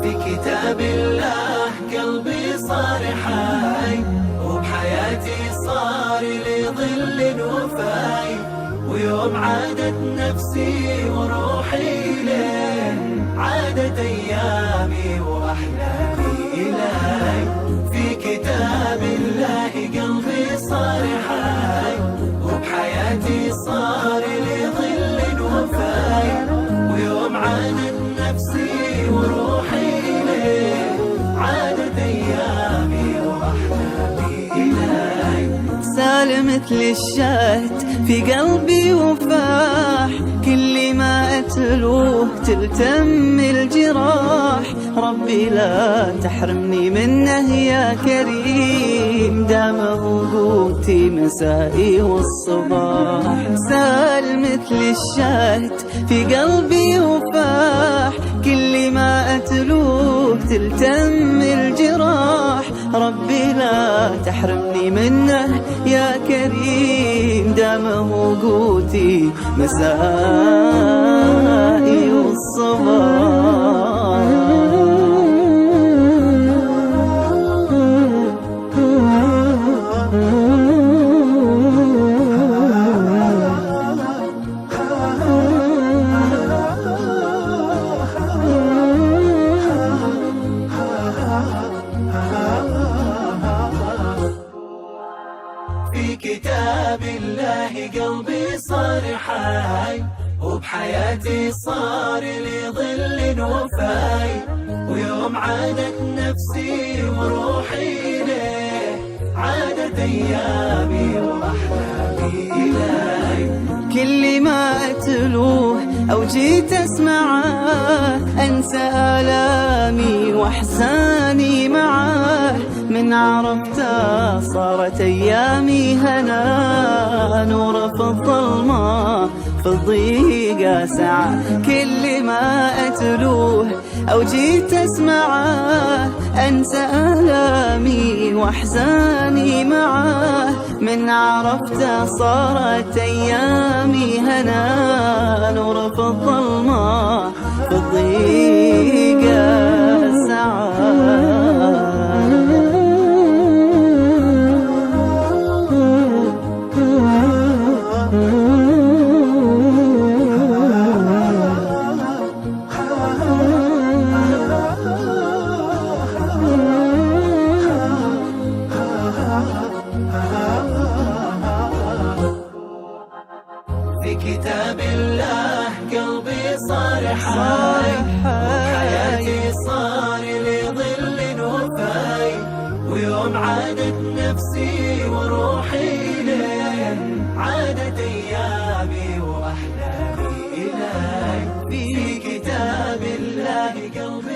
في كتاب الله قلبي صار حي، وبحياتي صار لي ظل وفاي، ويوم عادت نفسي وروحي ليه عادت أيامي وأحلامي إلي. في كتاب الله قلبي صار حي، وبحياتي صار لي ظل وفاي، ويوم عادت نفسي وروحي ليه عادت أيامي وأحلامي إلي. سال مثل الشهد في قلبي وفاح، كل ما أتلوه تلتم الجراح. ربي لا تحرمني منه يا كريم، دامه قوتي مسائي والصباح. سال مثل الشهد في قلبي وفاح، كل ما أتلوه تلتم الجراح. ربي لا تحرمني منه يا كريم، دامه قوتي مسائي والصباح. في كتاب الله قلبي صار حي، وبحياتي صار لي ظل وفاي، ويوم عادت نفسي وروحي ليه عادت أيامي وأحلامي إلي. كل ما أتلوه أو جيت أسمعه أنسى آلامي وأحزاني معاه. من عرفته صارت أيامي هنا، نور في الظلمة في الضيقة سعة. كل ما أتلوه أو جيت أسمعه أنسى آلامي وأحزاني معاه. من عرفته صارت أيامي هنا، نور في الظلمة في الضيقة سعة. في كتاب الله قلبي صار حي، وحياتي صار لي ظل وفاي، ويوم عادت نفسي وروحي ليه عادت أيامي وأحلامي إلي. في كتاب الله قلبي